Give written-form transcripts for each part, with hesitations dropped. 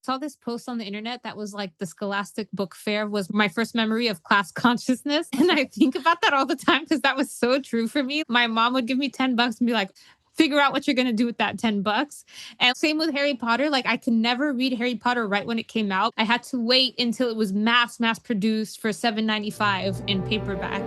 Saw this post on the internet that was like the Scholastic Book Fair was my first memory of class consciousness. And I think about that all the time because that was so true for me. My mom would give me $10 and be like, figure out what you're going to do with that $10. And same with Harry Potter. Like I could never read Harry Potter right when it came out. I had to wait until it was mass produced for $7.95 in paperback.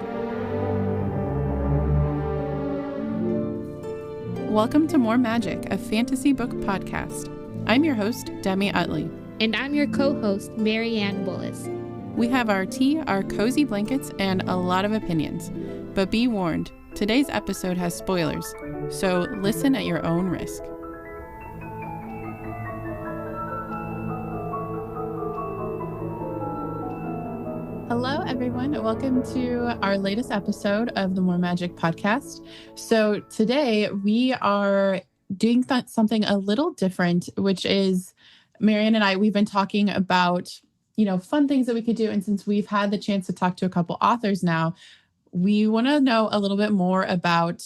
Welcome to More Magic, a fantasy book podcast. I'm your host, Demi Utley. And I'm your co-host, Marianne Boules. We have our tea, our cozy blankets, and a lot of opinions. But be warned, today's episode has spoilers, so listen at your own risk. Hello, everyone. Welcome to our latest episode of the More Magic podcast. So today we are doing something a little different, which is Marianne and I, we've been talking about, fun things that we could do. And since we've had the chance to talk to a couple authors now, we want to know a little bit more about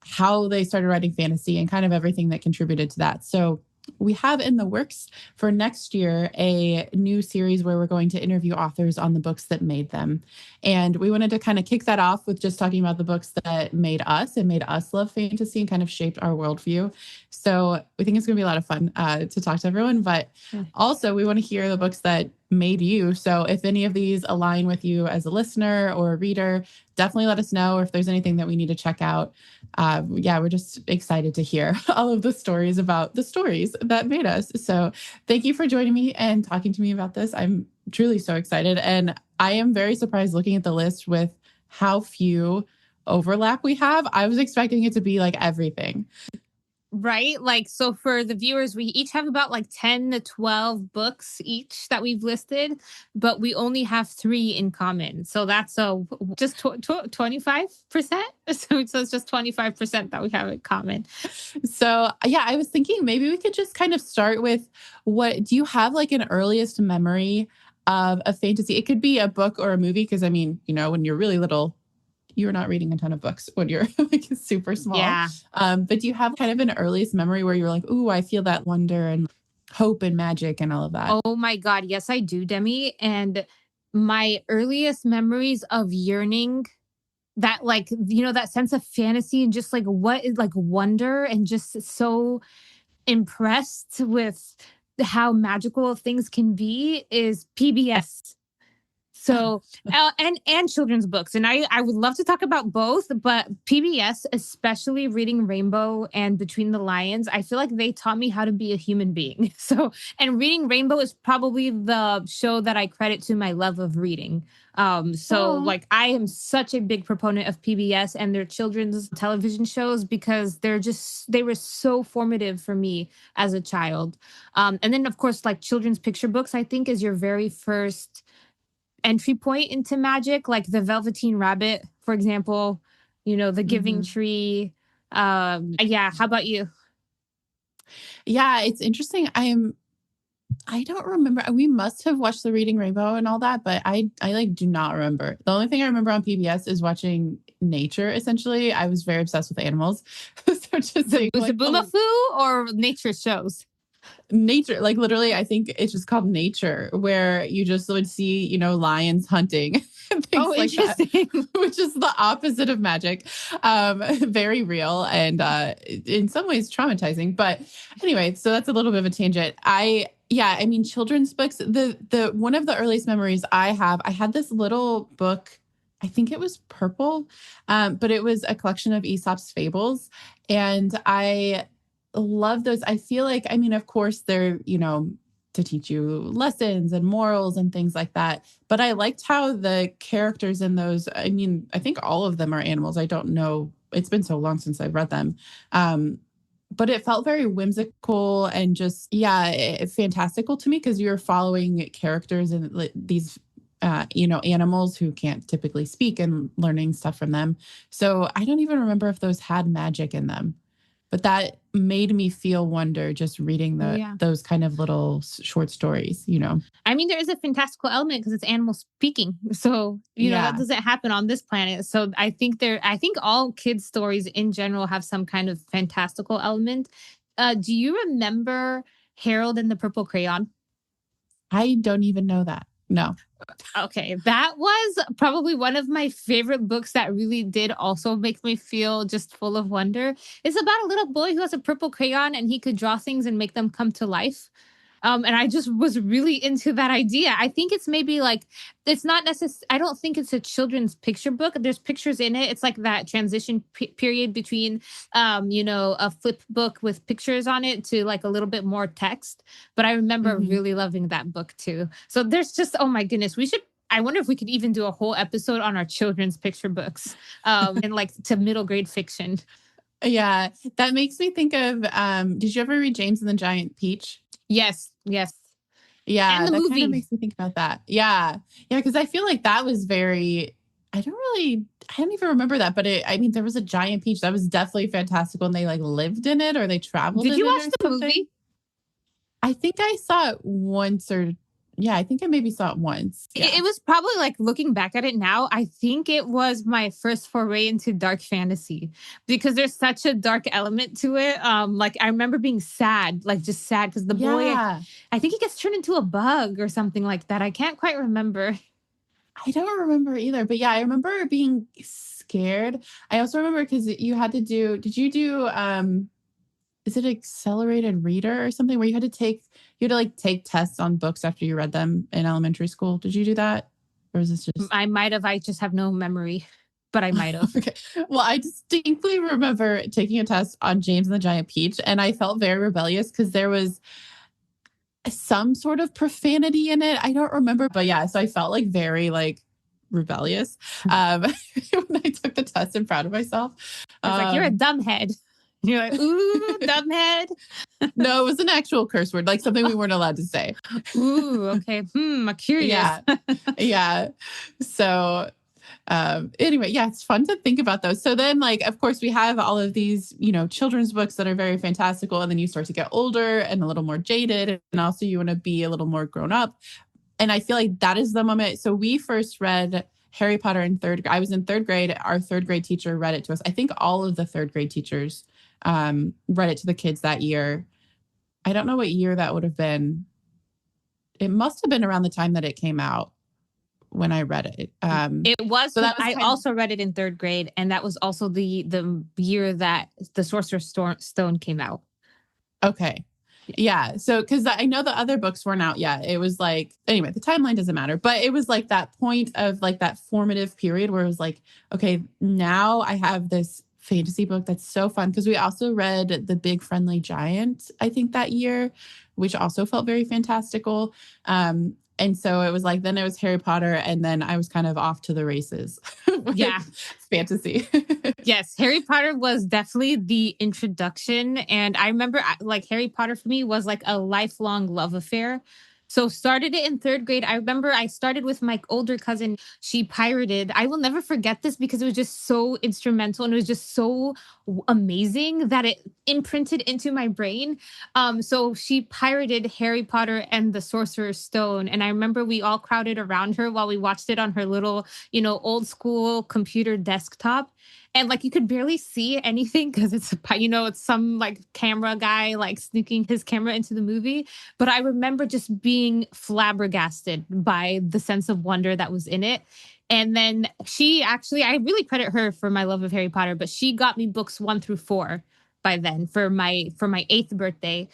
how they started writing fantasy and kind of everything that contributed to that. So we have in the works for next year a new series where we're going to interview authors on the books that made them. And we wanted to kind of kick that off with just talking about the books that made us and made us love fantasy and kind of shaped our worldview. So we think it's going to be a lot of fun to talk to everyone. But also we want to hear the books that made you. So if any of these align with you as a listener or a reader, definitely let us know. Or if there's anything that we need to check out. We're just excited to hear all of the stories about the stories that made us. So thank you for joining me and talking to me about this. I'm truly so excited. And I am very surprised looking at the list with how few overlap we have. I was expecting it to be like everything. Right? Like, so for the viewers, we each have about like 10 to 12 books each that we've listed, but we only have 3 in common. So that's just 25%. So it's just 25% that we have in common. So I was thinking maybe we could just kind of start with do you have like an earliest memory of a fantasy? It could be a book or a movie. Cause I mean, when you're really little, you're not reading a ton of books when you're like super small. Yeah. But do you have kind of an earliest memory where you're like, ooh, I feel that wonder and hope and magic and all of that? Oh my God. Yes, I do, Demi. And my earliest memories of yearning, that like, that sense of fantasy and just like what is like wonder and just so impressed with how magical things can be is PBS. So, and children's books. And I would love to talk about both, but PBS, especially reading Rainbow and Between the Lions, I feel like they taught me how to be a human being. So, and reading Rainbow is probably the show that I credit to my love of reading. Like I am such a big proponent of PBS and their children's television shows because they were so formative for me as a child. And then of course, like children's picture books, I think is your very first entry point into magic, like the Velveteen Rabbit, for example, the Giving Tree. How about you? Yeah, it's interesting. I don't remember. We must have watched the Reading Rainbow and all that, but I like do not remember. The only thing I remember on PBS is watching nature. Essentially, I was very obsessed with animals. So just the Boolafoo or nature shows. Nature, like literally, I think it's just called Nature, where you just would see, lions hunting and things like that, which is the opposite of magic. Very real and in some ways traumatizing. But anyway, so that's a little bit of a tangent. I mean, children's books, the one of the earliest memories I had this little book. I think it was purple, but it was a collection of Aesop's fables. And I love those. I feel like, I mean, of course, they're, to teach you lessons and morals and things like that. But I liked how the characters in those, I mean, I think all of them are animals. I don't know. It's been so long since I've read them. But it felt very whimsical and just, fantastical to me because you're following characters and these animals who can't typically speak and learning stuff from them. So I don't even remember if those had magic in them. But that made me feel wonder just reading those kind of little short stories, I mean, there is a fantastical element because it's animals speaking. So, that doesn't happen on this planet. So I think all kids' stories in general have some kind of fantastical element. Do you remember Harold and the Purple Crayon? I don't even know that. No. Okay, that was probably one of my favorite books that really did also make me feel just full of wonder. It's about a little boy who has a purple crayon and he could draw things and make them come to life. And I just was really into that idea. I think it's maybe like it's not necessary. I don't think it's a children's picture book. There's pictures in it. It's like that transition period between, a flip book with pictures on it to like a little bit more text. But I remember Mhm. really loving that book too. So there's just, oh my goodness, we should. I wonder if we could even do a whole episode on our children's picture books, and like to middle grade fiction. Yeah, that makes me think of, did you ever read James and the Giant Peach? Yes, yes, and Yeah, the that kind of movie. makes me think about that. Yeah. Yeah, because I feel like that was very I don't even remember that, but I mean, there was a giant peach that was definitely fantastical and they like lived in it or they traveled Did in you it watch or the something. movie? I think I saw it once or yeah, I think I maybe saw it once. It Yeah. was probably like looking back at it now, I think it was my first foray into dark fantasy because there's such a dark element to it. Like I remember being sad, like just sad because the boy, Yeah. I think he gets turned into a bug or something like that. I can't quite remember. I don't remember either, but yeah, I remember being scared. I also remember because you had to do, did you do, is it accelerated reader or something where you had to like take tests on books after you read them in elementary school? Did you do that? Or is this just I might have, I just have no memory, but I might have. okay? Well, I distinctly remember taking a test on James and the Giant Peach, and I felt very rebellious because there was some sort of profanity in it. I don't remember, but yeah, so I felt like very like rebellious when I took the test and proud of myself. It's like, you're a Um, dumb head. You're like, ooh, dumb head. no, it was an actual curse word, like something we weren't allowed to say. Ooh, okay. I'm curious. Yeah, yeah. So anyway, yeah, it's fun to think about those. So then, like, of course, we have all of these, children's books that are very fantastical, and then you start to get older and a little more jaded, and also you want to be a little more grown up. And I feel like that is the moment. So we first read Harry Potter in third. I was in third grade. Our third grade teacher read it to us. I think all of the third grade teachers read it to the kids that year. I don't know what year that would have been. It must have been around the time that it came out when I read it. It was So because that was I kind of also read it in third grade, and that was also the year that the Stone came out. okay. Yeah. So, because I know the other books weren't out yet. It was like, anyway, the timeline doesn't matter, but it was like that point of like that formative period where it was like, okay, now I have this fantasy book that's so fun. Because we also read The Big Friendly Giant, I think that year, which also felt very fantastical. And so it was like, then it was Harry Potter, and then I was kind of off to the races Yeah. with fantasy. Yes, Harry Potter was definitely the introduction. And I remember like Harry Potter for me was like a lifelong love affair. So started it in third grade. I remember I started with my older cousin. She pirated. I will never forget this because it was just so instrumental and it was just so amazing that it imprinted into my brain. So she pirated Harry Potter and the Sorcerer's Stone. And I remember we all crowded around her while we watched it on her little, old school computer desktop, and like you could barely see anything because it's some like camera guy like sneaking his camera into the movie. But I remember just being flabbergasted by the sense of wonder that was in it. And then I really credit her for my love of Harry Potter, but she got me books 1 through 4 by then for my 8th birthday,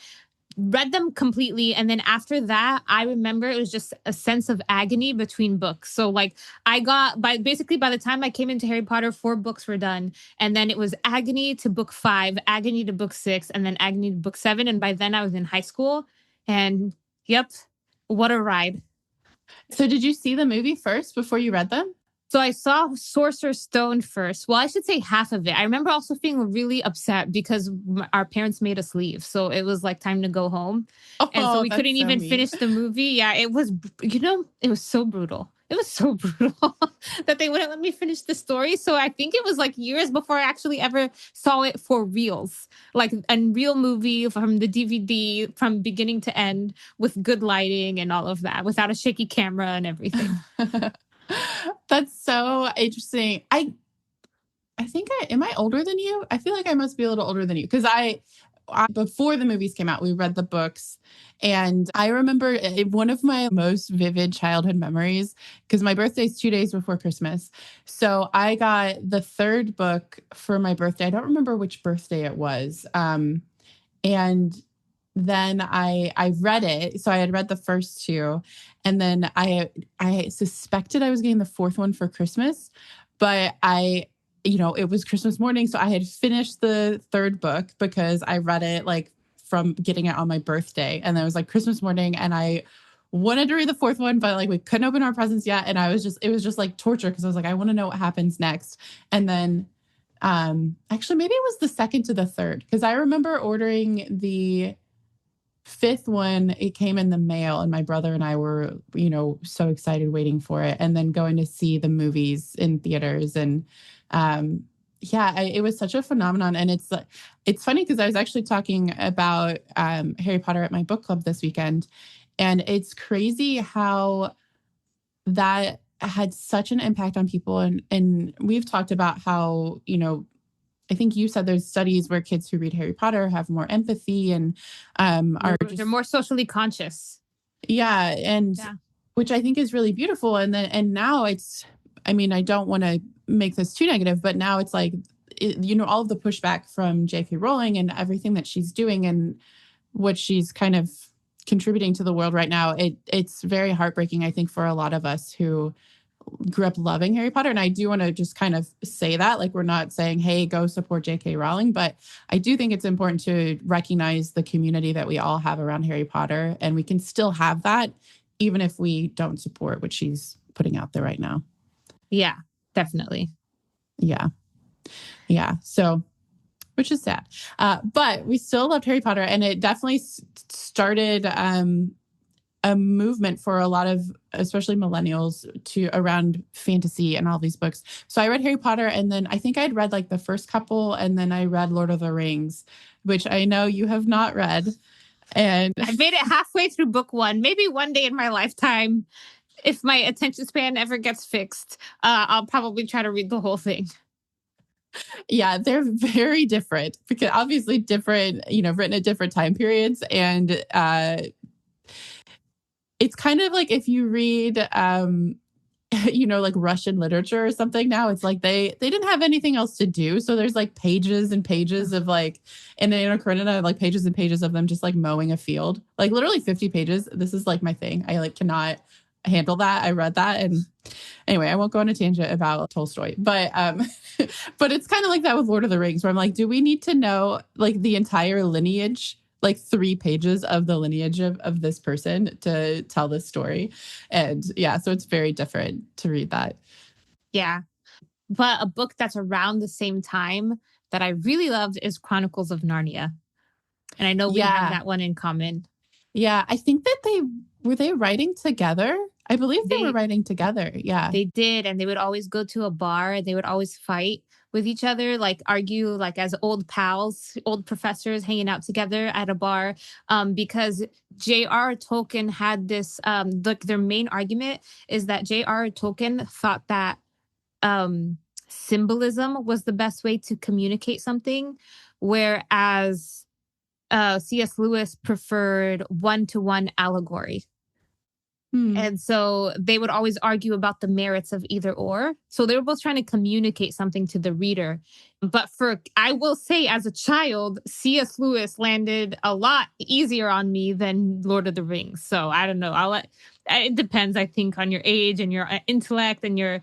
read them completely. And then after that, I remember it was just a sense of agony between books. So like I got by the time I came into Harry Potter, 4 books were done. And then it was agony to book 5, agony to book 6, and then agony to book 7. And by then I was in high school. And yep, what a ride. So, did you see the movie first before you read them? So I saw Sorcerer's Stone first. Well, I should say half of it. I remember also feeling really upset because our parents made us leave. So it was like time to go home. And so Oh, we that's couldn't so even mean. finish the movie. Yeah, it was so brutal. It was so brutal that they wouldn't let me finish the story. So I think it was like years before I actually ever saw it for reals, like a real movie from the DVD from beginning to end with good lighting and all of that without a shaky camera and everything. That's so interesting. I think am I older than you? I feel like I must be a little older than you because before the movies came out, we read the books. And I remember one of my most vivid childhood memories, because my birthday is 2 days before Christmas. So I got the third book for my birthday. I don't remember which birthday it was. And then I read it. So I had read the first two, and then I suspected I was getting the fourth one for Christmas, but it was Christmas morning, so I had finished the third book because I read it like from getting it on my birthday, and then it was like Christmas morning, and I wanted to read the fourth one, but like we couldn't open our presents yet, and it was just like torture because I was like, I want to know what happens next, and then. Actually, maybe it was the second to the third, because I remember ordering the fifth one. It came in the mail, and my brother and I were, so excited waiting for it, and then going to see the movies in theaters. And it was such a phenomenon. And it's funny because I was actually talking about Harry Potter at my book club this weekend, and it's crazy how that had such an impact on people. And we've talked about how, I think you said there's studies where kids who read Harry Potter have more empathy and they're more socially conscious. Yeah. And which I think is really beautiful. And now I don't want to make this too negative, but now it's like, all of the pushback from J.K. Rowling and everything that she's doing and what she's kind of contributing to the world right now, it's very heartbreaking, I think, for a lot of us who grew up loving Harry Potter. And I do want to just kind of say that, like, we're not saying, hey, go support J.K. Rowling, but I do think it's important to recognize the community that we all have around Harry Potter. And we can still have that even if we don't support what she's putting out there right now. Yeah, definitely. Yeah. So, which is sad. But we still loved Harry Potter, and it definitely started a movement for a lot of, especially millennials, around fantasy and all these books. So I read Harry Potter, and then I think I'd read like the first couple, and then I read Lord of the Rings, which I know you have not read. And I made it halfway through book one. Maybe one day in my lifetime, if my attention span ever gets fixed, I'll probably try to read the whole thing. Yeah, they're very different, because obviously different, written at different time periods. And it's kind of like if you read, like Russian literature or something now, it's like they didn't have anything else to do. So there's like pages and pages of like, in the Anna Karenina, like pages and pages of them just like mowing a field, like literally 50 pages. This is like my thing. I like cannot handle that. I read that. And anyway, I won't go on a tangent about Tolstoy, but but it's kind of like that with Lord of the Rings, where I'm like, do we need to know like the entire lineage, like 3 pages of the lineage of this person to tell this story? And yeah, so it's very different to read that. Yeah. But a book that's around the same time that I really loved is Chronicles of Narnia. And I know we have that one in common. Yeah, I think that were they writing together? I believe they were writing together. Yeah. They did. And they would always go to a bar, and they would always fight with each other, like argue, like as old pals, old professors hanging out together at a bar. Because J.R. Tolkien had this, their main argument is that J.R. Tolkien thought that symbolism was the best way to communicate something, whereas C.S. Lewis preferred one-to-one allegory. And so they would always argue about the merits of either or. So they were both trying to communicate something to the reader. But I will say, as a child, C.S. Lewis landed a lot easier on me than Lord of the Rings. So I don't know. It depends, I think, on your age and your intellect and your,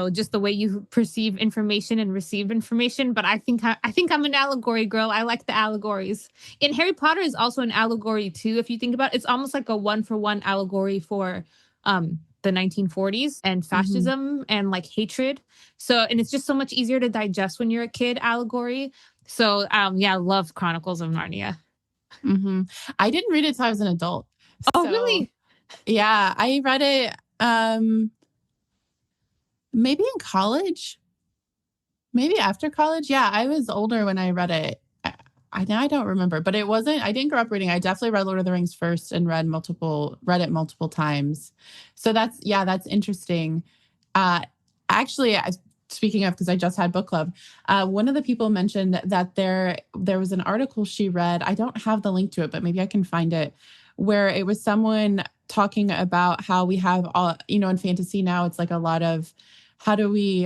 just the way you perceive information and receive information. But I think I'm an allegory girl. I like the allegories. And Harry Potter is also an allegory too. If you think about it, it's almost like a 1-for-1 allegory for the 1940s and fascism and like hatred. So, and it's just so much easier to digest when you're a kid allegory. So I love Chronicles of Narnia. I didn't read it until I was an adult. Oh, really? Yeah, I read it maybe in college, maybe after college. Yeah, I was older when I read it. I don't remember, but I didn't grow up reading. I definitely read Lord of the Rings first and read it multiple times. So that's interesting. Actually, speaking of, because I just had book club, one of the people mentioned that there was an article she read. I don't have the link to it, but maybe I can find it, where it was someone talking about how we have all, in fantasy now, it's like a lot of how do we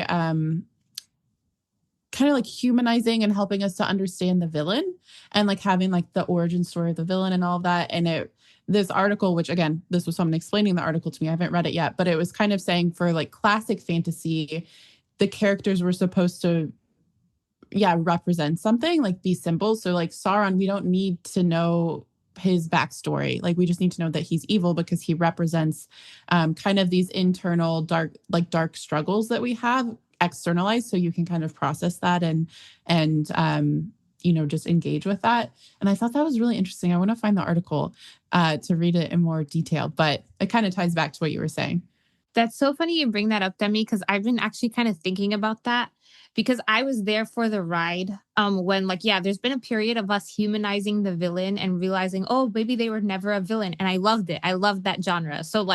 kind of like humanizing and helping us to understand the villain, and like having like the origin story of the villain and all of that. And this article, which again, this was someone explaining the article to me. I haven't read it yet, but it was kind of saying for like classic fantasy, the characters were supposed to, represent something, like be symbols. So like Sauron, we don't need to know his backstory. Like we just need to know that he's evil because he represents kind of these internal dark struggles that we have externalized. So you can kind of process that and just engage with that. And I thought that was really interesting. I want to find the article to read it in more detail, but it kind of ties back to what you were saying. That's so funny you bring that up, Demi, because I've been actually kind of thinking about that because I was there for the ride when there's been a period of us humanizing the villain and realizing, oh, maybe they were never a villain. And I loved it. I loved that genre. So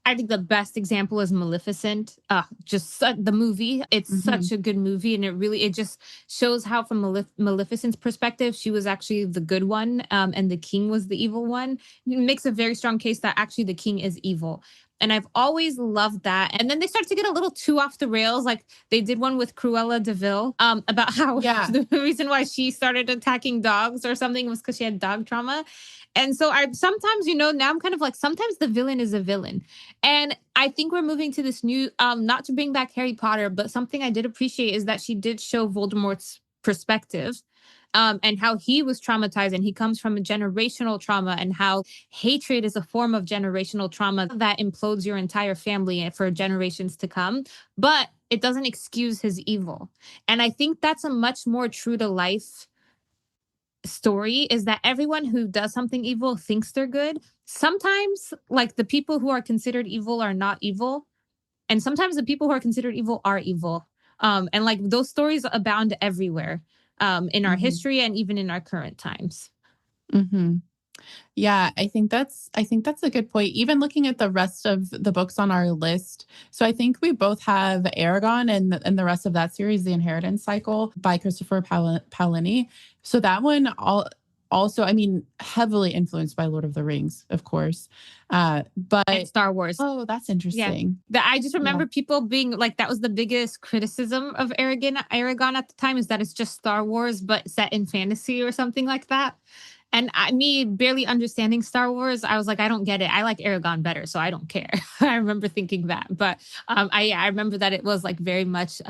I think the best example is Maleficent. The movie. It's such a good movie. And it just shows how from Maleficent's perspective, she was actually the good one and the king was the evil one. It makes a very strong case that actually the king is evil. And I've always loved that. And then they started to get a little too off the rails. Like they did one with Cruella de Vil about how the reason why she started attacking dogs or something was because she had dog trauma. And so I sometimes, now I'm kind of like, sometimes the villain is a villain. And I think we're moving to this new, not to bring back Harry Potter, but something I did appreciate is that she did show Voldemort's perspective. And how he was traumatized and he comes from a generational trauma and how hatred is a form of generational trauma that implodes your entire family for generations to come. But it doesn't excuse his evil. And I think that's a much more true to life story, is that everyone who does something evil thinks they're good. Sometimes like the people who are considered evil are not evil. And sometimes the people who are considered evil are evil. And like those stories abound everywhere. In our history and even in our current times. Yeah, I think that's a good point. Even looking at the rest of the books on our list. So I think we both have Aragon and the rest of that series, The Inheritance Cycle by Christopher Paolini. So that one also, I mean, heavily influenced by Lord of the Rings, of course. But and Star Wars. Oh, that's interesting. Yeah. I just remember people being like, that was the biggest criticism of Aragon at the time, is that it's just Star Wars, but set in fantasy or something like that. And me barely understanding Star Wars, I was like, I don't get it. I like Aragon better, so I don't care. I remember thinking that. But I remember that it was like very much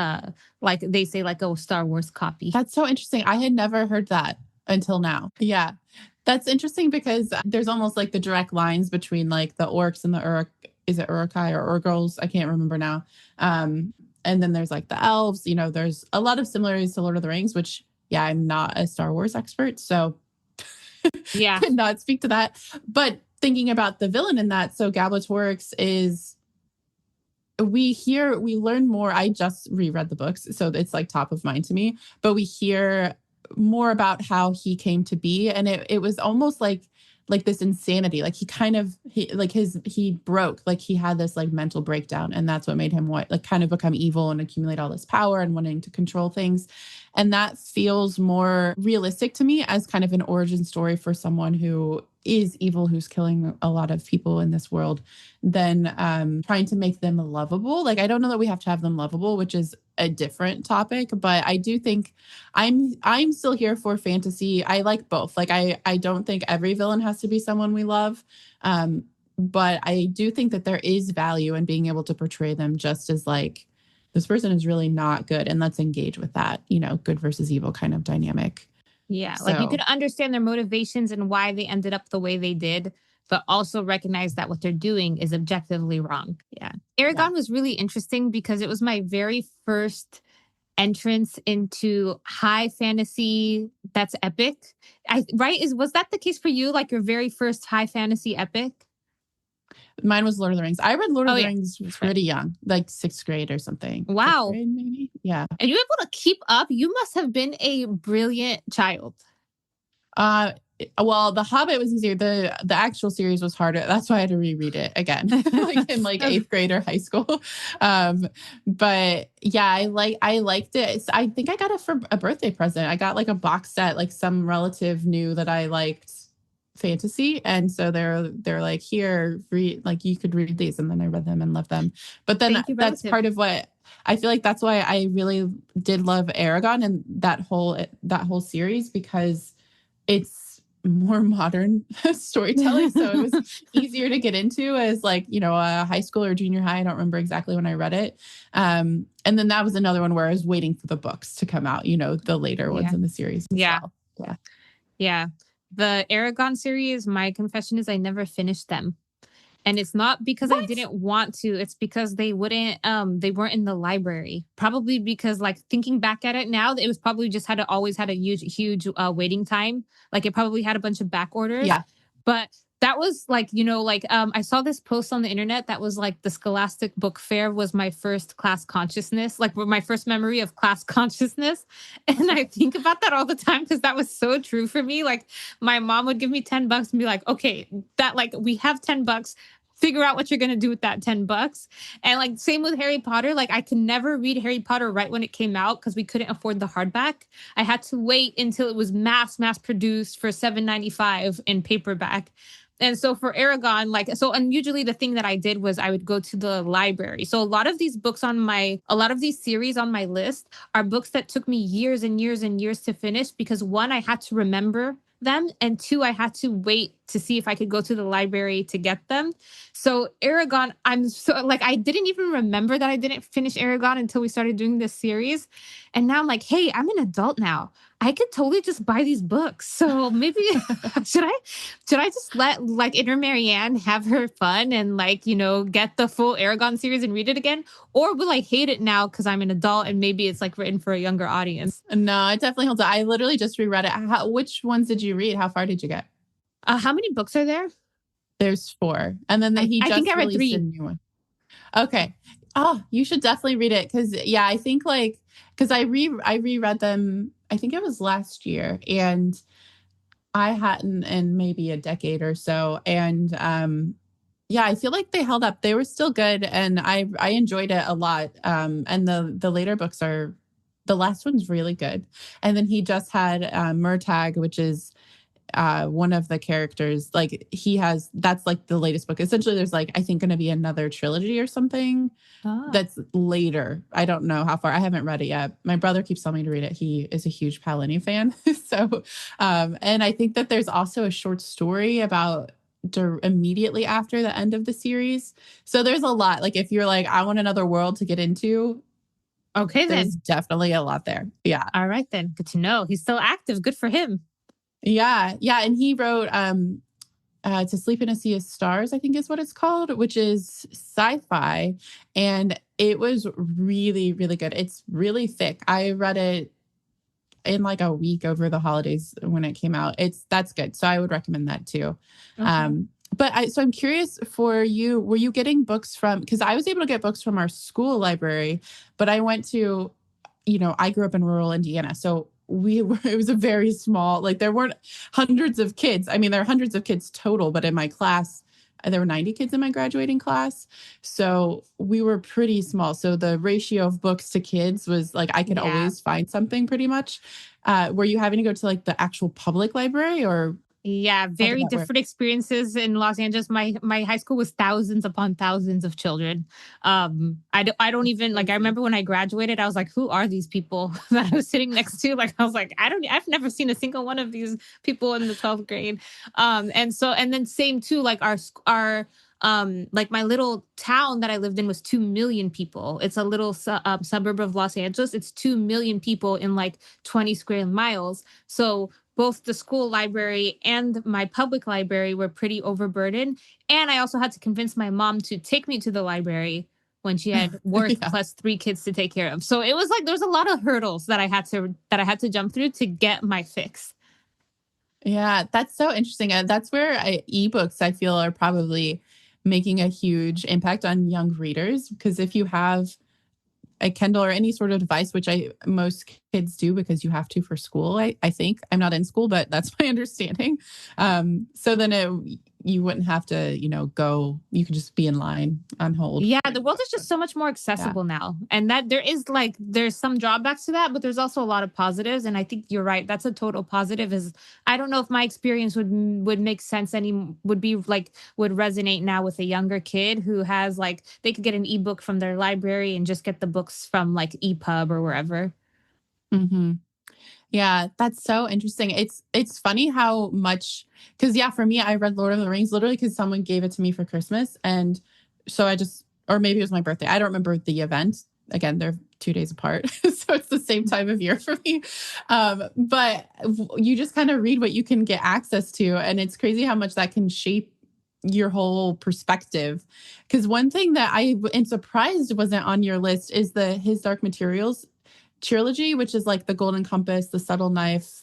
like they say like, oh, Star Wars copy. That's so interesting. I had never heard that until now. Yeah. That's interesting because there's almost like the direct lines between like the orcs and the is it Uruk-hai or Urgals? I can't remember now. And then there's like the elves, there's a lot of similarities to Lord of the Rings, which I'm not a Star Wars expert. So could not speak to that. But thinking about the villain in that, so Galbatorix is, we learn more. I just reread the books, so it's like top of mind to me, but we hear more about how he came to be. And it was almost like this insanity. Like he broke, like he had this like mental breakdown, and that's what made him kind of become evil and accumulate all this power and wanting to control things. And that feels more realistic to me as kind of an origin story for someone who is evil, who's killing a lot of people in this world, than trying to make them lovable. Like, I don't know that we have to have them lovable, which is a different topic, but I do think I'm still here for fantasy. I like both. Like, I don't think every villain has to be someone we love. But I do think that there is value in being able to portray them just as like, this person is really not good, and let's engage with that, good versus evil kind of dynamic. Yeah, like you could understand their motivations and why they ended up the way they did, but also recognize that what they're doing is objectively wrong. Yeah. Aragon was really interesting because it was my very first entrance into high fantasy that's epic. Was that the case for you? Like your very first high fantasy epic? Mine was Lord of the Rings. I read Lord of the Rings pretty young, like 6th grade or something. Wow. 5th grade, maybe? Yeah. And you were able to keep up? You must have been a brilliant child. Well, The Hobbit was easier. The actual series was harder. That's why I had to reread it again, like in like eighth grade or high school. But yeah, I liked it. I think I got it for a birthday present. I got like a box set. Like some relative knew that I liked fantasy, and so they're like, here, read, like you could read these, and then I read them and loved them. But then Thank you, that's relative. part of what I feel like that's why I really did love Aragon and that whole series, because it's more modern storytelling. So it was easier to get into as like, a high school or junior high. I don't remember exactly when I read it. And then that was another one where I was waiting for the books to come out, the later ones Yeah. in the series as Yeah. well. Yeah. Yeah. The Aragon series, my confession is I never finished them. And it's not because I What? didn't want to, it's because they weren't in the library. Probably because like thinking back at it now, it was probably just always had a huge waiting time. Like it probably had a bunch of back orders. Yeah. But that was like, I saw this post on the internet that was like the Scholastic Book Fair was my first class consciousness, like my first memory of class consciousness. And I think about that all the time because that was so true for me. Like my mom would give me $10 and be like, okay, that like we have $10, figure out what you're going to do with that $10. And like same with Harry Potter, like I could never read Harry Potter right when it came out because we couldn't afford the hardback. I had to wait until it was mass produced for $7.95 in paperback. And so for Aragon, and usually the thing that I did was I would go to the library. So a lot of these series on my list are books that took me years and years and years to finish because one, I had to remember them, and two, I had to wait to see if I could go to the library to get them. So Aragon, I'm so like, I didn't even remember that I didn't finish Aragon until we started doing this series. And now I'm like, hey, I'm an adult now. I could totally just buy these books. So maybe should I just let like inner Marianne have her fun and like, get the full Aragon series and read it again? Or will I hate it now because I'm an adult and maybe it's like written for a younger audience? No, it definitely holds up. I literally just reread it. Which ones did you read? How far did you get? How many books are there? There's 4. And then he I think just I read released a 3. new one. Okay. Oh, you should definitely read it. Cause yeah, I think cause I reread them, I think it was last year, and I hadn't in maybe a decade or so. And, yeah, I feel like they held up. They were still good. And I enjoyed it a lot. And the later books the last one's really good. And then he just had, Murtagh, which is, one of the characters, like that's like the latest book. Essentially, there's like, I think going to be another trilogy or something that's later. I don't know how far. I haven't read it yet. My brother keeps telling me to read it. He is a huge Palini fan. So, and I think that there's also a short story about immediately after the end of the series. So there's a lot. Like if you're like, I want another world to get into, Okay, there's then. definitely a lot there. Yeah. All right, then. Good to know. He's still active. Good for him. Yeah. Yeah. And he wrote To Sleep in a Sea of Stars, I think is what it's called, which is sci-fi. And it was really, really good. It's really thick. I read it in like a week over the holidays when it came out. That's good. So I would recommend that too. Okay. So I'm curious for you, were you getting books because I was able to get books from our school library, but I went to, I grew up in rural Indiana. So it was a very small, like there weren't hundreds of kids. I mean, there are hundreds of kids total, but in my class, there were 90 kids in my graduating class. So we were pretty small. So the ratio of books to kids was like, I could always find something pretty much. Were you having to go to like the actual public library or? Yeah, very different experiences in Los Angeles. My high school was thousands upon thousands of children. I don't even like. I remember when I graduated, I was like, "Who are these people that I was sitting next to?" Like, I was like, I've never seen a single one of these people in the 12th grade. And then same too. Like our like my little town that I lived in was 2 million people. It's a little suburb of Los Angeles. It's 2 million people in like 20 square miles. So both the school library and my public library were pretty overburdened. And I also had to convince my mom to take me to the library when she had work plus 3 kids to take care of. So it was like there was a lot of hurdles that I had to jump through to get my fix. Yeah, that's so interesting. And that's where ebooks, I feel, are probably making a huge impact on young readers. Because if you have a Kindle or any sort of device, which most kids do because you have to for school. I think I'm not in school, but that's my understanding. So then you wouldn't have to, go. You could just be in line on hold. Yeah, the world is just so much more Yeah. accessible now. And that there's some drawbacks to that, but there's also a lot of positives. And I think you're right. That's a total positive. Is I don't know if my experience would make sense would resonate now with a younger kid who has like they could get an ebook from their library and just get the books from like EPUB or wherever. Hmm. Yeah, that's so interesting. It's funny how much, because yeah, for me, I read Lord of the Rings literally because someone gave it to me for Christmas, and so or maybe it was my birthday. I don't remember the event. Again, they're 2 days apart, so it's the same time of year for me. But you just kind of read what you can get access to, and it's crazy how much that can shape your whole perspective. Because one thing that I am surprised wasn't on your list is the His Dark Materials trilogy, which is like The Golden Compass, The Subtle Knife,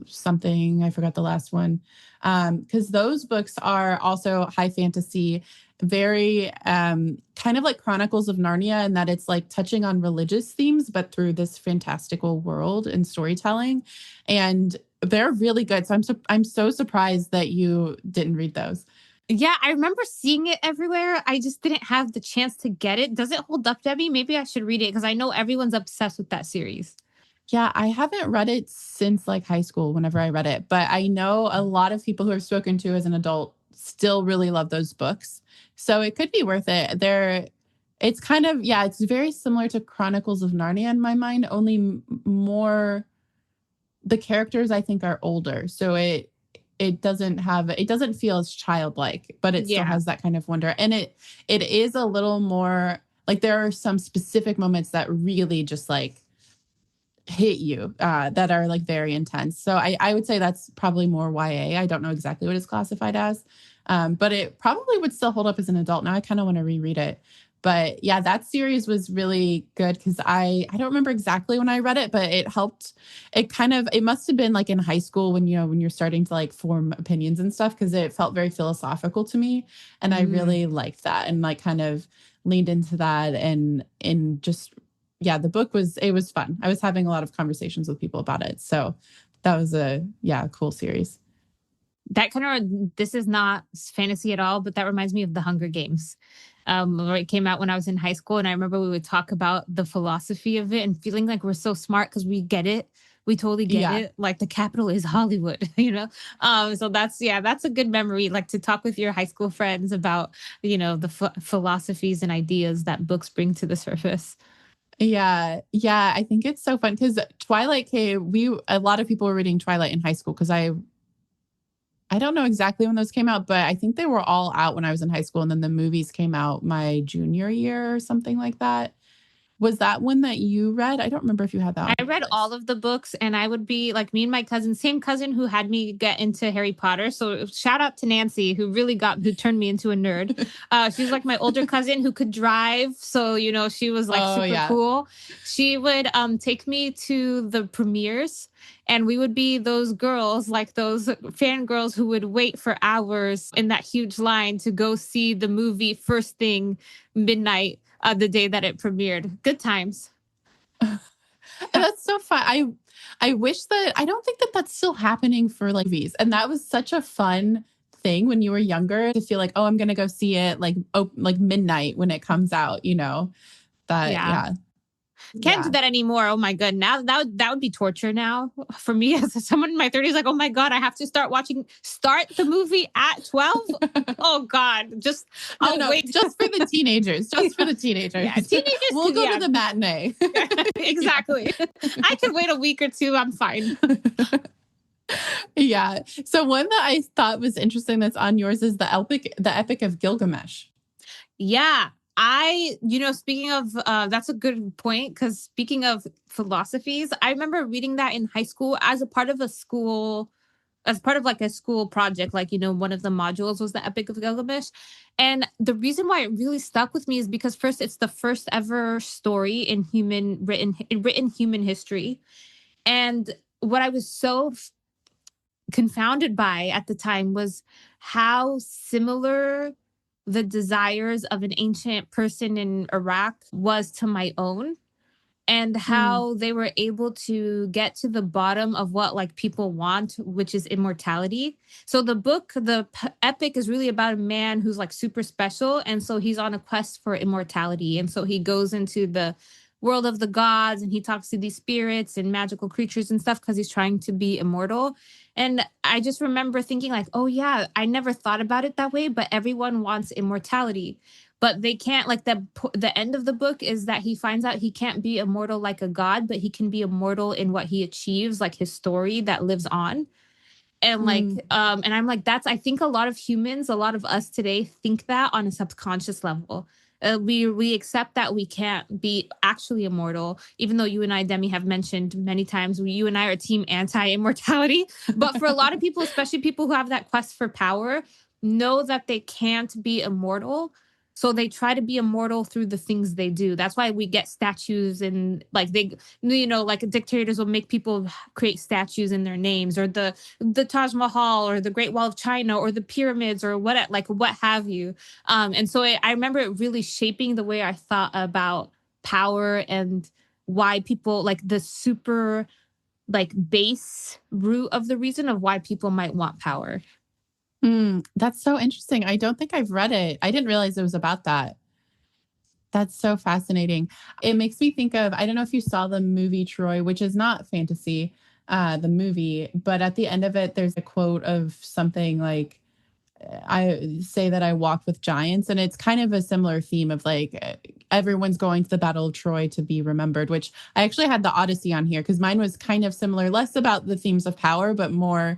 something, I forgot the last one. Because those books are also high fantasy, very kind of like Chronicles of Narnia, in that it's like touching on religious themes, but through this fantastical world and storytelling. And they're really good. So I'm so surprised that you didn't read those. Yeah, I remember seeing it everywhere. I just didn't have the chance to get it. Does it hold up, Debbie? Maybe I should read it because I know everyone's obsessed with that series. Yeah, I haven't read it since like high school whenever I read it, but I know a lot of people who I've spoken to as an adult still really love those books. So it could be worth it. It's kind of, yeah, it's very similar to Chronicles of Narnia in my mind, only more the characters I think are older. So it doesn't feel as childlike, but it still Yeah. has that kind of wonder. And it is a little more like there are some specific moments that really just like hit you that are like very intense. So I would say that's probably more YA. I don't know exactly what it's classified as, but it probably would still hold up as an adult. Now I kind of want to reread it. But yeah, that series was really good because I don't remember exactly when I read it, but it helped. It must have been like in high school when when you're starting to like form opinions and stuff, because it felt very philosophical to me, and I Mm. really liked that and like kind of leaned into that and just yeah, the book it was fun. I was having a lot of conversations with people about it. So that was a cool series. That kind of this is not fantasy at all, but that reminds me of the Hunger Games. It came out when I was in high school, and I remember we would talk about the philosophy of it and feeling like we're so smart because we get it. We totally get Yeah. it. Like the capital is Hollywood, you know? So that's a good memory, like to talk with your high school friends about, the philosophies and ideas that books bring to the surface. Yeah. Yeah. I think it's so fun because Twilight a lot of people were reading Twilight in high school because I don't know exactly when those came out, but I think they were all out when I was in high school. And then the movies came out my junior year or something like that. Was that one that you read? I don't remember if you had that on I your read all list. of the books, and I would be like me and my cousin, same cousin who had me get into Harry Potter. So shout out to Nancy, who turned me into a nerd. She's like my older cousin who could drive. So, she was like Oh, super yeah. cool. She would take me to the premieres, and we would be those girls, like those fangirls who would wait for hours in that huge line to go see the movie first thing midnight, the day that it premiered. Good times. And that's so fun. I wish that I don't think that that's still happening for like movies. And that was such a fun thing when you were younger to feel like, oh, I'm going to go see it like midnight when it comes out, that, Yeah. yeah. Can't do Yeah. that anymore. Oh my god. Now that would be torture now for me as someone in my 30s. Like, oh my god, I have to start the movie at 12. Oh god. Just No, I'll no, wait. just for the teenagers, just for the Yeah, teenagers. teenagers We'll can, go to yeah. the matinee. Yeah. Exactly. I could wait a week or two. I'm fine. Yeah. So one that I thought was interesting that's on yours is the Epic of Gilgamesh. Yeah. Speaking of, that's a good point because speaking of philosophies, I remember reading that in high school as part of like a school project, like, one of the modules was the Epic of Gilgamesh. And the reason why it really stuck with me is because first, it's the first ever story in written human history. And what I was so confounded by at the time was how similar the desires of an ancient person in Iraq was to my own. and Mm, how they were able to get to the bottom of what like people want, which is immortality. So the book, epic is really about a man who's like super special. And so he's on a quest for immortality. And so he goes into the world of the gods and he talks to these spirits and magical creatures and stuff because he's trying to be immortal. And I just remember thinking, like, oh, yeah, I never thought about it that way, but everyone wants immortality. But they can't, like, the end of the book is that he finds out he can't be immortal like a god, but he can be immortal in what he achieves, like his story that lives on. And like, mm, and I'm like, that's, I think a lot of humans, a lot of us today think that on a subconscious level. We accept that we can't be actually immortal, even though you and I, Demi, have mentioned many times, you and I are team anti-immortality. But for a lot of people, especially people who have that quest for power, know that they can't be immortal. So they try to be immortal through the things they do. That's why we get statues and like like dictators will make people create statues in their names, or the Taj Mahal or the Great Wall of China or the pyramids or what have you. And so I remember it really shaping the way I thought about power and why people like the super like base root of the reason of why people might want power. mm. That's so interesting. I don't think I've read it. I didn't realize it was about that. That's so fascinating. It makes me think of, I don't know if you saw the movie Troy, which is not fantasy, the movie, but at the end of it, there's a quote of something like, I say that I walk with giants. And it's kind of a similar theme of like everyone's going to the Battle of Troy to be remembered, which I actually had the Odyssey on here because mine was kind of similar, less about the themes of power, but more.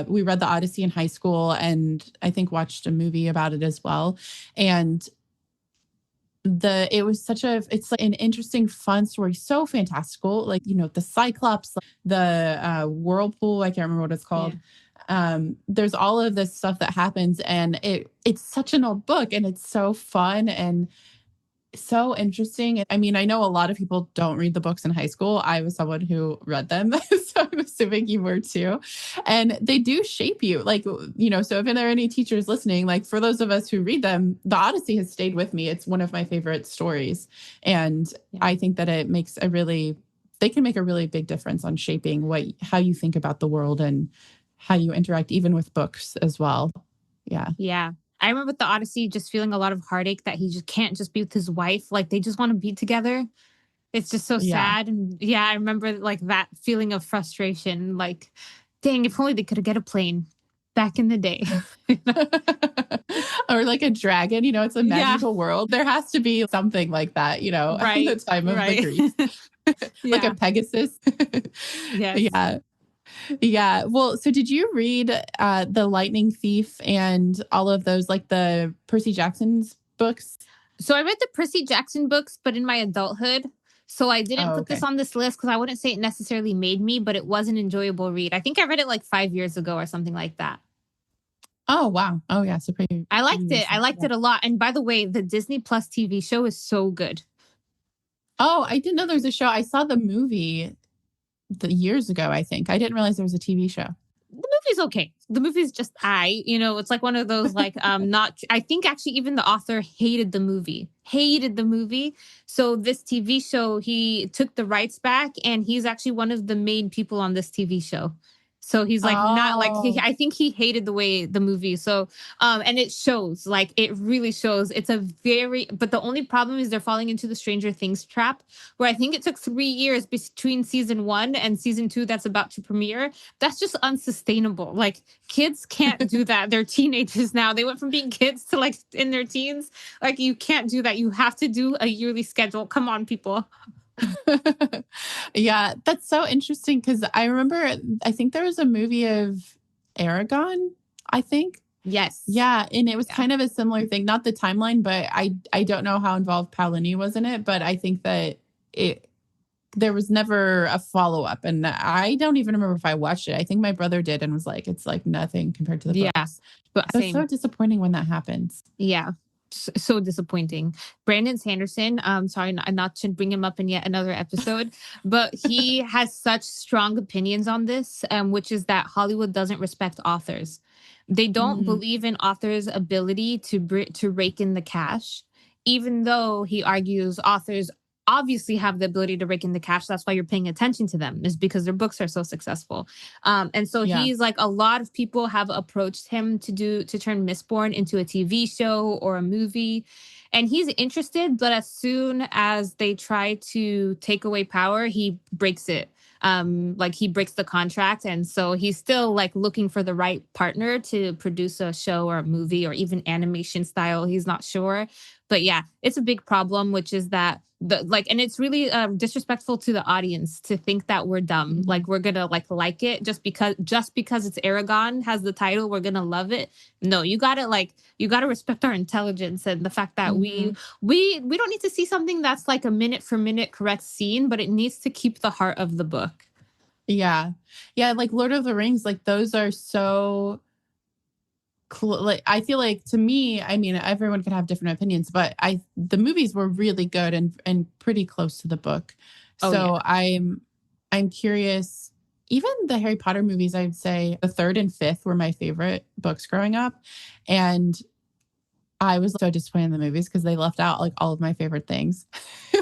We read the Odyssey in high school and I think watched a movie about it as well. And it was such a it's like an interesting fun story, so fantastical, like the cyclops, the whirlpool, I can't remember what it's Yeah. called. There's all of this stuff that happens and it's such an old book and it's so fun and so interesting. I mean, I know a lot of people don't read the books in high school. I was someone who read them, so I'm assuming you were too. And they do shape you. Like, so if there are any teachers listening, like for those of us who read them, the Odyssey has stayed with me. It's one of my favorite stories. And Yeah. I think that they can make a really big difference on shaping how you think about the world and how you interact even with books as well. Yeah. Yeah. I remember with the Odyssey just feeling a lot of heartache that he just can't just be with his wife. Like they just want to be together. It's just so Yeah. sad. And yeah, I remember like that feeling of frustration. Like, dang, if only they could get a plane back in the day. Or like a dragon, it's a Yeah. magical world. There has to be something like that, in the Right. time of the Right. Greeks, like a Yeah. Pegasus. Yes. Yeah. Yeah. Well, so did you read The Lightning Thief and all of those, like the Percy Jackson's books? So I read the Percy Jackson books, but in my adulthood. So I didn't Oh, put this okay. on this list because I wouldn't say it necessarily made me, but it was an enjoyable read. I think I read it like 5 years ago or something like that. Oh, wow. Oh, yeah. So I pretty liked it. I recent. liked Yeah. it a lot. And by the way, the Disney Plus TV show is so good. Oh, I didn't know there was a show. I saw the movie years ago, I think. I didn't realize there was a TV show. The movie's okay. The movie's just it's like one of those like not I think actually even the author hated the movie. Hated the movie. So this TV show, he took the rights back and he's actually one of the main people on this TV show. So he's like not like Oh. I think he hated the way the movie. So and it shows, like it really shows. It's a very but the only problem is they're falling into the Stranger Things trap where I think it took 3 years between season 1 and season 2 that's about to premiere. That's just unsustainable. Like kids can't do that. They're teenagers now. They went from being kids to like in their teens. Like you can't do that. You have to do a yearly schedule. Come on, people. Yeah, that's so interesting because I remember, I think there was a movie of Aragon, I think. Yes. Yeah, and it was Yeah. kind of a similar thing, not the timeline, but I don't know how involved Paolini was in it, but I think that it there was never a follow-up, and I don't even remember if I watched it. I think my brother did and was like, "It's like nothing compared to the Yeah. books." But So it's so same. disappointing when that happens. Yeah. So disappointing. Brandon Sanderson, sorry, not to bring him up in yet another episode, but he has such strong opinions on this, which is that Hollywood doesn't respect authors. They don't Mm, believe in authors' ability to rake in the cash, even though he argues authors obviously have the ability to rake in the cash. That's why you're paying attention to them, is because their books are so successful. And so Yeah. he's like, a lot of people have approached him to turn Mistborn into a TV show or a movie. And he's interested, but as soon as they try to take away power, he breaks it. Like he breaks the contract. And so he's still like looking for the right partner to produce a show or a movie or even animation style. He's not sure. But yeah, it's a big problem, which is that and it's really disrespectful to the audience to think that we're dumb. Like we're gonna like it just because it's Aragon has the title, we're gonna love it. No, you gotta respect our intelligence and the fact that we don't need to see something that's like a minute for minute correct scene, but it needs to keep the heart of the book. Yeah. Yeah. Like Lord of the Rings, like those are so like, I feel like to me, I mean, everyone can have different opinions, but the movies were really good and pretty close to the book. Oh, So yeah. I'm curious. Even the Harry Potter movies, I'd say the third and fifth were my favorite books growing up. And I was so disappointed in the movies because they left out like all of my favorite things,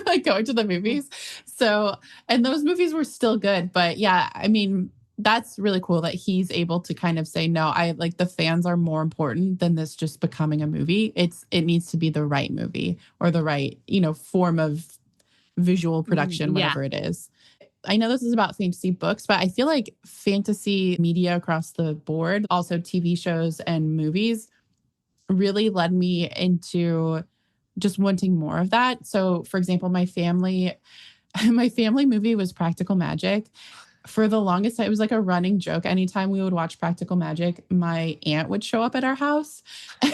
like going to the movies. So, and those movies were still good. But yeah, I mean, that's really cool that he's able to kind of say, no, I like the fans are more important than this just becoming a movie. It needs to be the right movie or the right, form of visual production, Yeah. whatever it is. I know this is about fantasy books, but I feel like fantasy media across the board, also TV shows and movies, really led me into just wanting more of that. So, for example, my family movie was Practical Magic. For the longest time, it was like a running joke. Anytime we would watch Practical Magic, my aunt would show up at our house. And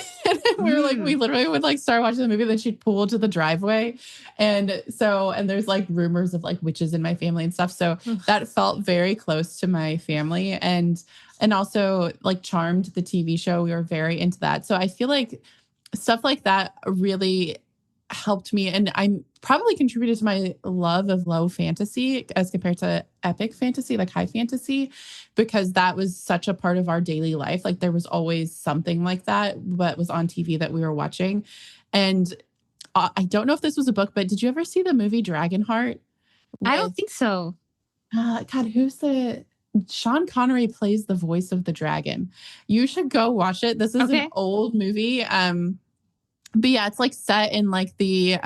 we literally would like start watching the movie, then she'd pull to the driveway. And there's like rumors of like witches in my family and stuff. So that felt very close to my family. And also like Charmed, the TV show, we were very into that. So I feel like stuff like that really helped me. And I'm probably contributed to my love of low fantasy as compared to epic fantasy, like high fantasy, because that was such a part of our daily life. Like there was always something like that was on TV that we were watching. And I don't know if this was a book, but did you ever see the movie Dragonheart? I don't think so. God, Sean Connery plays the voice of the dragon. You should go watch it. This is an old movie. But yeah, it's like set in like the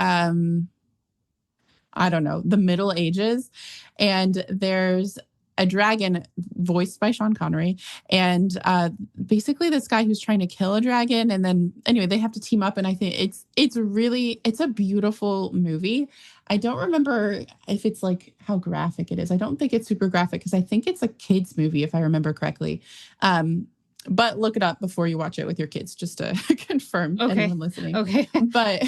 I don't know, the Middle Ages. And there's a dragon voiced by Sean Connery. And basically this guy who's trying to kill a dragon. And then anyway, they have to team up. And I think it's a beautiful movie. I don't remember if it's like how graphic it is. I don't think it's super graphic because I think it's a kid's movie, if I remember correctly. But look it up before you watch it with your kids, just to confirm anyone listening. Okay. But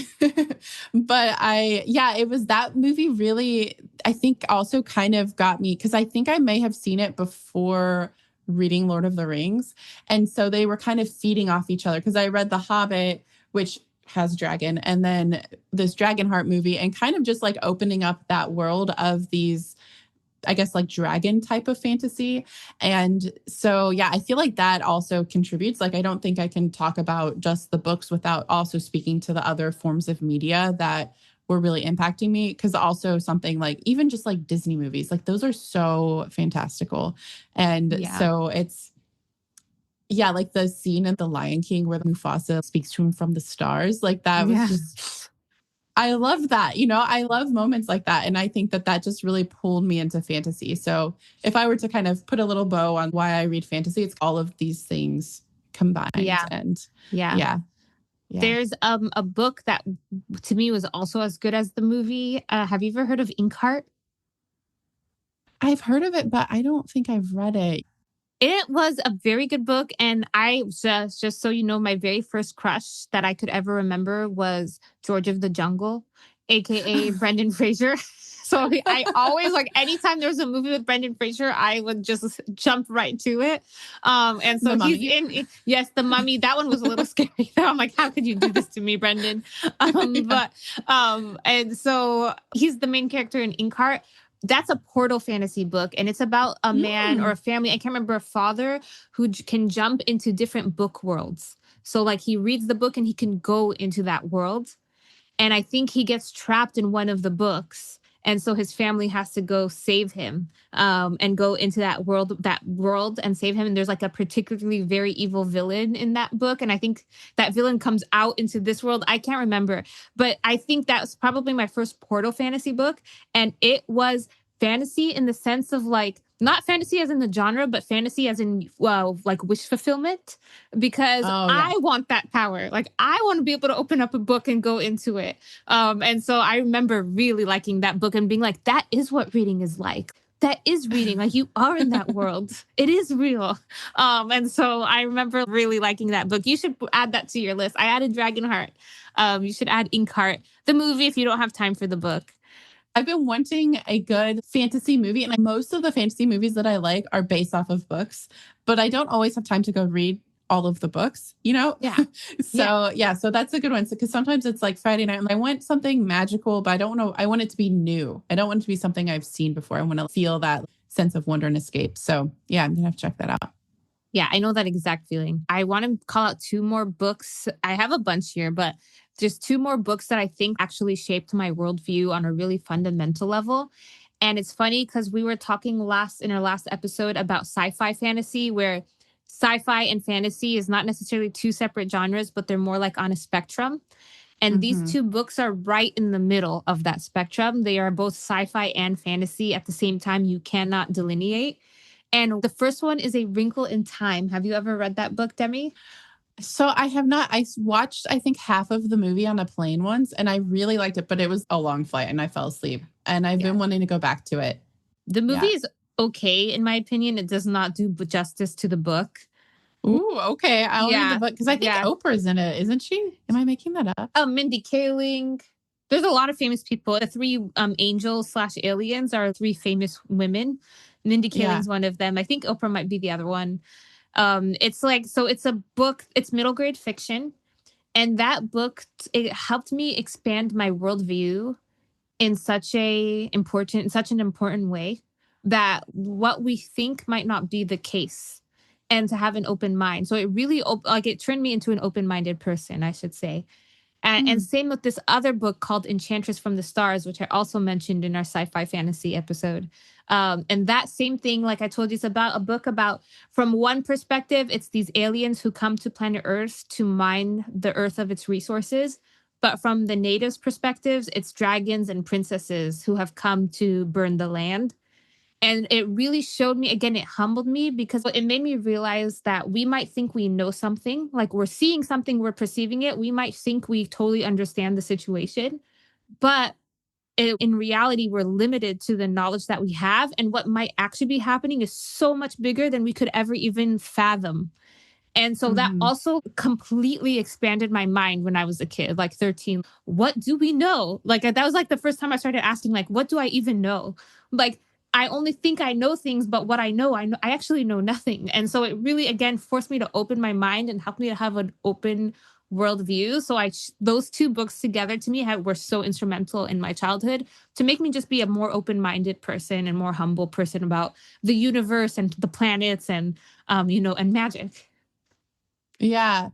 it was that movie really, I think also kind of got me because I think I may have seen it before reading Lord of the Rings. And so they were kind of feeding off each other because I read The Hobbit, which has dragon, and then this Dragonheart movie and kind of just like opening up that world of these, I guess, like dragon type of fantasy. And so, yeah, I feel like that also contributes. Like, I don't think I can talk about just the books without also speaking to the other forms of media that were really impacting me. Cause also something like even just like Disney movies, like those are so fantastical. And so it's, like the scene in The Lion King where Mufasa speaks to him from the stars, like that was just, I love that. I love moments like that. And I think that just really pulled me into fantasy. So if I were to kind of put a little bow on why I read fantasy, it's all of these things combined. And there's a book that to me was also as good as the movie. Have you ever heard of Inkheart? I've heard of it, but I don't think I've read it. It was a very good book. And I just so you know, my very first crush that I could ever remember was George of the Jungle, aka Brendan Fraser. So I always like anytime there was a movie with Brendan Fraser, I would just jump right to it. And so he's in, yes, The Mummy. That one was a little scary. I'm like, how could you do this to me, Brendan? And so he's the main character in Inkheart. That's a portal fantasy book, and it's about a man or a family. I can't remember, a father who can jump into different book worlds. So like he reads the book and he can go into that world. And I think he gets trapped in one of the books. And so his family has to go save him, and go into that world and save him. And there's like a particularly very evil villain in that book. And I think that villain comes out into this world. I can't remember, but I think that was probably my first Portal fantasy book. And it was fantasy in the sense of like, not fantasy as in the genre, but fantasy as in, well, like wish fulfillment, because Oh, yeah. I want that power. Like I want to be able to open up a book and go into it. And so I remember really liking that book and being like, that is what reading is like. That is reading. Like you are in that world. It is real. And so I remember really liking that book. You should add that to your list. I added Dragonheart. You should add Inkheart, the movie, if you don't have time for the book. I've been wanting a good fantasy movie, and most of the fantasy movies that I like are based off of books, but I don't always have time to go read all of the books, you know? Yeah. So that's a good one. So, because sometimes it's like Friday night and I want something magical, but I don't know. I want it to be new. I don't want it to be something I've seen before. I want to feel that sense of wonder and escape. So, yeah, I'm going to have to check that out. Yeah, I know that exact feeling. I want to call out two more books. I have a bunch here, but just two more books that I think actually shaped my worldview on a really fundamental level. And it's funny because we were talking in our last episode about sci-fi fantasy, where sci-fi and fantasy is not necessarily two separate genres, but they're more like on a spectrum. And these Mm-hmm. two books are right in the middle of that spectrum. They are both sci-fi and fantasy at the same time. You cannot delineate. And the first one is A Wrinkle in Time. Have you ever read that book, Demi? So I have not. Watched, I think, half of the movie on a plane once, and I really liked it, but it was a long flight and I fell asleep. And I've Yeah. been wanting to go back to it. The movie Yeah. is okay, in my opinion. It does not do justice to the book. Ooh, okay. I'll read the Yeah. book because I think Yeah. Oprah's in it, isn't she? Am I making that up? Mindy Kaling. There's a lot of famous people. The three angels slash aliens are three famous women. Mindy Yeah. Kaling's one of them. I think Oprah might be the other one. It's like, so it's a book, it's middle grade fiction. And that book, it helped me expand my worldview in such an important way, that what we think might not be the case, and to have an open mind. So it really, like, it turned me into an open-minded person, I should say. And Mm. same with this other book called Enchantress from the Stars, which I also mentioned in our sci-fi fantasy episode. And that same thing, like I told you, it's about a book about, from one perspective, it's these aliens who come to planet Earth to mine the Earth of its resources. But from the natives' perspectives, it's dragons and princesses who have come to burn the land. And it really showed me, again, it humbled me because it made me realize that we might think we know something, like we're seeing something, we're perceiving it. We might think we totally understand the situation, but in reality, we're limited to the knowledge that we have. And what might actually be happening is so much bigger than we could ever even fathom. And so that Mhm. also completely expanded my mind when I was a kid, like 13. What do we know? Like that was like the first time I started asking, like, what do I even know? Like, I only think I know things, but what I actually know nothing. And so it really, again, forced me to open my mind and helped me to have an open worldview. So those two books together to me were so instrumental in my childhood to make me just be a more open-minded person and more humble person about the universe and the planets and, and magic. Yeah.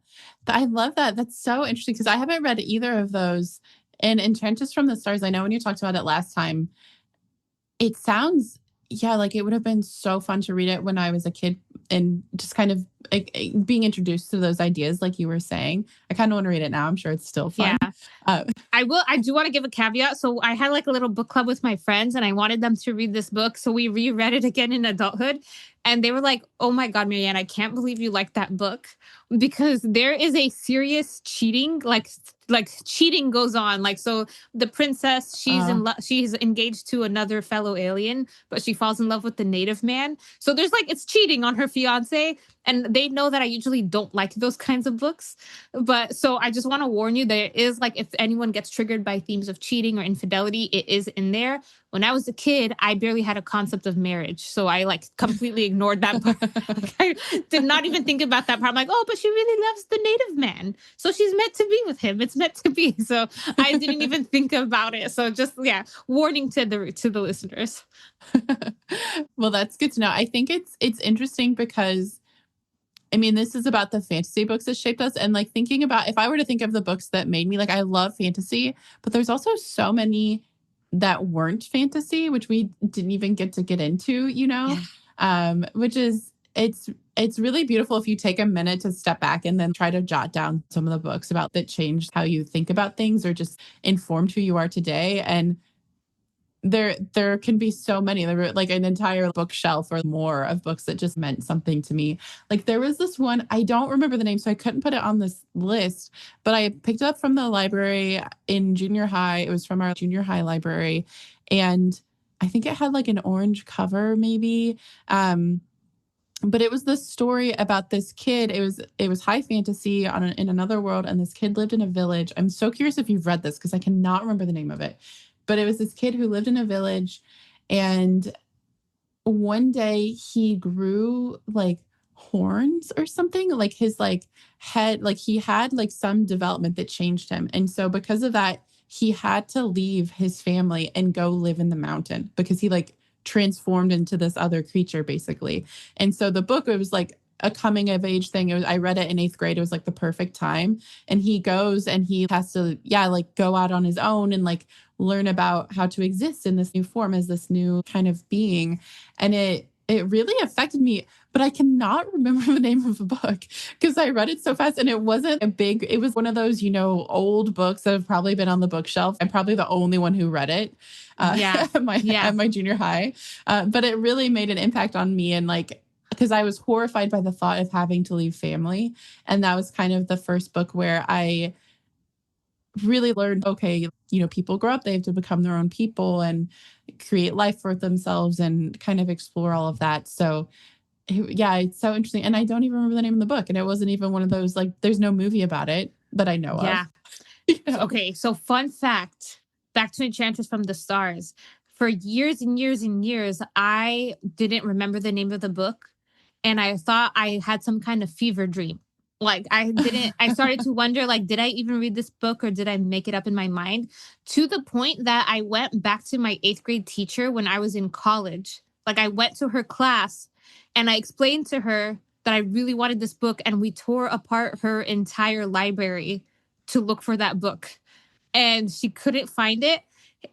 I love that. That's so interesting because I haven't read either of those. And Enchantress from the Stars, I know when you talked about it last time, it sounds, yeah, like it would have been so fun to read it when I was a kid and just kind of being introduced to those ideas, like you were saying. I kind of want to read it now. I'm sure it's still Yeah. fun. Uh, I do want to give a caveat. So I had like a little book club with my friends and I wanted them to read this book. So we reread it again in adulthood. And they were like, oh my God, Marianne, I can't believe you like that book, because there is a serious cheating, like cheating goes on. Like, so the princess, uh, she's engaged to another fellow alien, but she falls in love with the native man. So there's like, it's cheating on her fiance. And they know that I usually don't like those kinds of books. But so I just want to warn you, there is, like, if anyone gets triggered by themes of cheating or infidelity, it is in there. When I was a kid, I barely had a concept of marriage. So I like completely ignored that part. Like, I did not even think about that part. I'm like, oh, but she really loves the native man. So she's meant to be with him. It's meant to be. So I didn't even think about it. So just, yeah, warning to the listeners. well, that's good to know. I think it's interesting because I mean, this is about the fantasy books that shaped us. And like thinking about if I were to think of the books that made me, like I love fantasy, but there's also so many that weren't fantasy, which we didn't even get into, Yeah. which is it's really beautiful if you take a minute to step back and then try to jot down some of the books about that changed how you think about things or just informed who you are today. And there can be so many. There were like an entire bookshelf or more of books that just meant something to me. Like there was this one, I don't remember the name, so I couldn't put it on this list, but I picked it up from the library in junior high. It was from our junior high library. And I think it had like an orange cover, maybe. But it was this story about this kid. It was high fantasy in another world, and this kid lived in a village. I'm so curious if you've read this because I cannot remember the name of it. But it was this kid who lived in a village, and one day he grew like horns or something, like his like head, like he had like some development that changed him. And so because of that, he had to leave his family and go live in the mountain because he like transformed into this other creature basically. And so the book, it was like a coming of age thing. I read it in 8th grade. It was like the perfect time. And he goes and he has to, like go out on his own and like learn about how to exist in this new form as this new kind of being. And it really affected me, but I cannot remember the name of the book because I read it so fast and it wasn't it was one of those, old books that have probably been on the bookshelf. I'm probably the only one who read it Yeah. at my junior high. But it really made an impact on me. And like, because I was horrified by the thought of having to leave family. And that was kind of the first book where I really learned, okay, people grow up, they have to become their own people and create life for themselves and kind of explore all of that. So it's so interesting. And I don't even remember the name of the book. And it wasn't even one of those, like, there's no movie about it that I know of. Yeah. Okay, so fun fact, back to Enchantress from the Stars. For years and years and years, I didn't remember the name of the book, and I thought I had some kind of fever dream. Like I started to wonder, like, did I even read this book or did I make it up in my mind? To the point that I went back to my 8th grade teacher when I was in college. Like I went to her class and I explained to her that I really wanted this book, and we tore apart her entire library to look for that book, and she couldn't find it.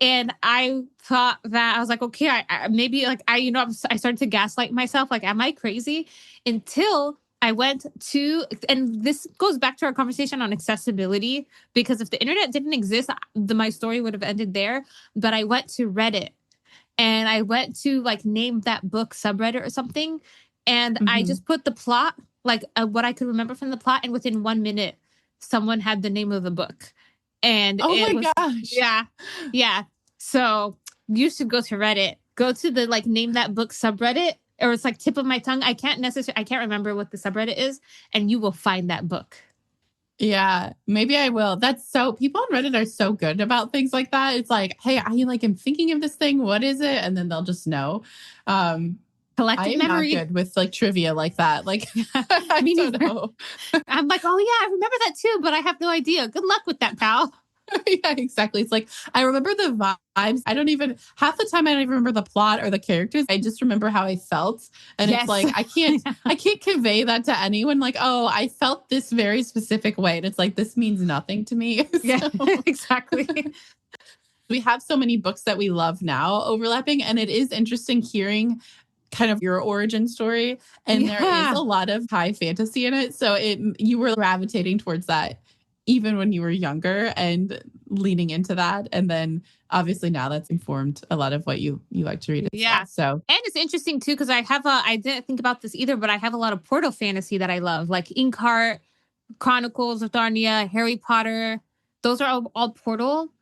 And I thought that I was like, okay, I started to gaslight myself. Like, am I crazy? Until I went to, and this goes back to our conversation on accessibility, because if the internet didn't exist, my story would have ended there. But I went to Reddit and I went to like name that book subreddit or something. And I just put the plot, like what I could remember from the plot. And within 1 minute, someone had the name of the book. And gosh. Yeah. So you should go to Reddit, go to the like name that book subreddit, or it's like tip of my tongue. I can't remember what the subreddit is, and you will find that book. Yeah, maybe I will. People on Reddit are so good about things like that. It's like, hey, I'm thinking of this thing. What is it? And then they'll just know. Collective memory. Not good with like trivia like that. Like, I don't know. I'm like, oh yeah, I remember that too, but I have no idea. Good luck with that, pal. Yeah, exactly. It's like, I remember the vibes. Half the time I don't even remember the plot or the characters. I just remember how I felt. And It's like, I can't convey that to anyone. Like, oh, I felt this very specific way. And it's like, this means nothing to me. Yeah, exactly. We have so many books that we love now overlapping. And it is interesting hearing kind of your origin story. And there is a lot of high fantasy in it. So you were gravitating towards that even when you were younger and leaning into that. And then obviously now that's informed a lot of what you like to read. Yeah. So, and it's interesting too, because I didn't think about this either, but I have a lot of portal fantasy that I love, like Inkheart, Chronicles of Narnia, Harry Potter. Those are all portal.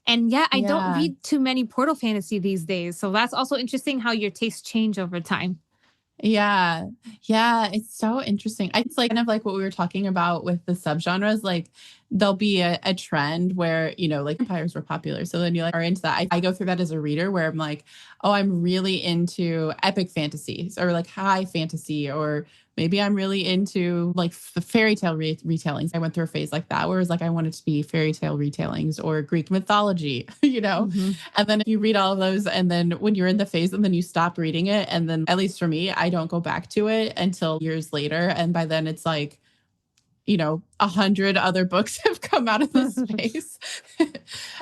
And I don't read too many portal fantasy these days. So that's also interesting how your tastes change over time. Yeah. Yeah. It's so interesting. It's like kind of like what we were talking about with the subgenres. Like there'll be a trend where, like vampires were popular. So then you are into that. I go through that as a reader where I'm like, oh, I'm really into epic fantasies or like high fantasy, or maybe I'm really into like the fairy tale retellings. I went through a phase like that where it was like I wanted to be fairy tale retellings or Greek mythology, Mm-hmm. And then you read all of those, and then when you're in the phase and then you stop reading it, and then at least for me, I don't go back to it until years later. And by then it's like, 100 other books have come out of this space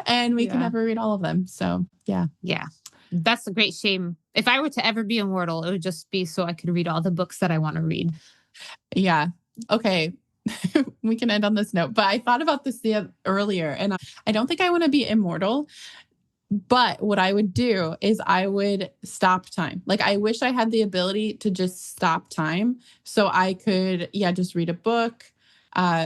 and we can never read all of them. So yeah. Yeah. That's a great shame. If I were to ever be immortal, it would just be so I could read all the books that I want to read. Yeah. Okay. We can end on this note, but I thought about this earlier, and I don't think I want to be immortal. But what I would do is I would stop time. Like, I wish I had the ability to just stop time so I could, just read a book,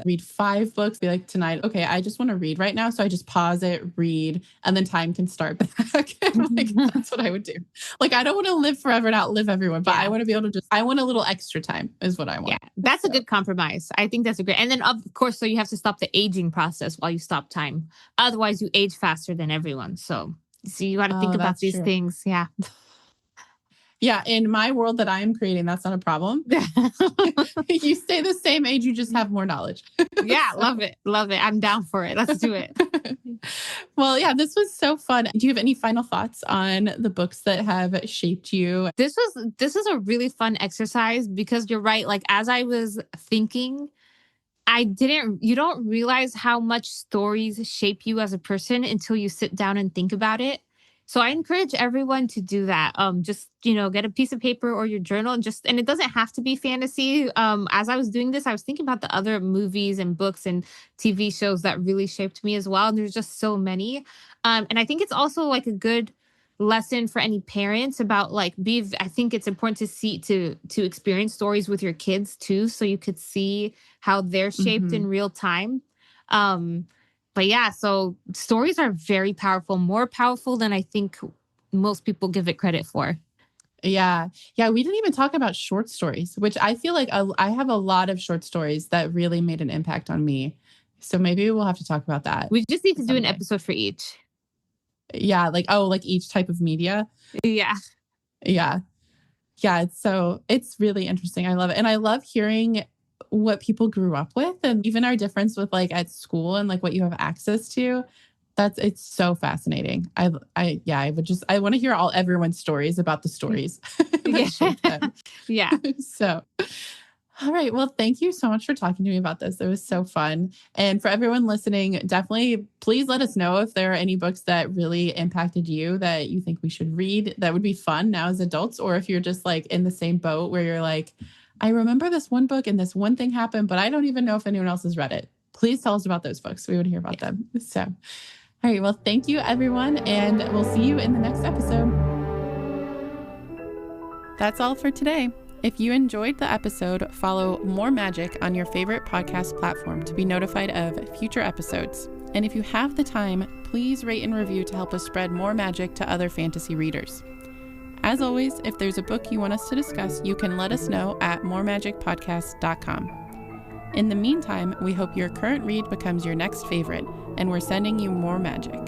read 5 books, be like, tonight, okay, I just want to read right now. So I just pause it, read, and then time can start back. Like, that's what I would do. Like, I don't want to live forever and outlive everyone, but I want to be able to I want a little extra time is what I want. Yeah, that's a good compromise. I think that's a great, and then of course, so you have to stop the aging process while you stop time. Otherwise you age faster than everyone. So you got to think about these things. Yeah. Yeah, in my world that I am creating, that's not a problem. You stay the same age, you just have more knowledge. Yeah, love it. Love it. I'm down for it. Let's do it. Well, yeah, this was so fun. Do you have any final thoughts on the books that have shaped you? This was a really fun exercise because you're right. Like, as I was thinking, you don't realize how much stories shape you as a person until you sit down and think about it. So I encourage everyone to do that. Just, get a piece of paper or your journal and it doesn't have to be fantasy. As I was doing this, I was thinking about the other movies and books and TV shows that really shaped me as well. And there's just so many. And I think it's also like a good lesson for any parents about I think it's important to experience stories with your kids too, so you could see how they're shaped in real time. But yeah, so stories are very powerful, more powerful than I think most people give it credit for. Yeah. Yeah. We didn't even talk about short stories, which I feel like I have a lot of short stories that really made an impact on me. So maybe we'll have to talk about that. We just need to do an episode for each. Yeah. Like each type of media. Yeah. Yeah. Yeah. It's really interesting. I love it. And I love hearing what people grew up with, and even our difference with like at school and like what you have access to. It's so fascinating. I want to hear everyone's stories about the stories. Yeah. So, all right. Well, thank you so much for talking to me about this. It was so fun. And for everyone listening, definitely please let us know if there are any books that really impacted you that you think we should read that would be fun now as adults, or if you're just like in the same boat where you're like, I remember this one book and this one thing happened, but I don't even know if anyone else has read it. Please tell us about those books. We would hear about them. So, all right. Well, thank you, everyone. And we'll see you in the next episode. That's all for today. If you enjoyed the episode, follow More Magic on your favorite podcast platform to be notified of future episodes. And if you have the time, please rate and review to help us spread more magic to other fantasy readers. As always, if there's a book you want us to discuss, you can let us know at moremagicpodcast.com. In the meantime, we hope your current read becomes your next favorite, and we're sending you more magic.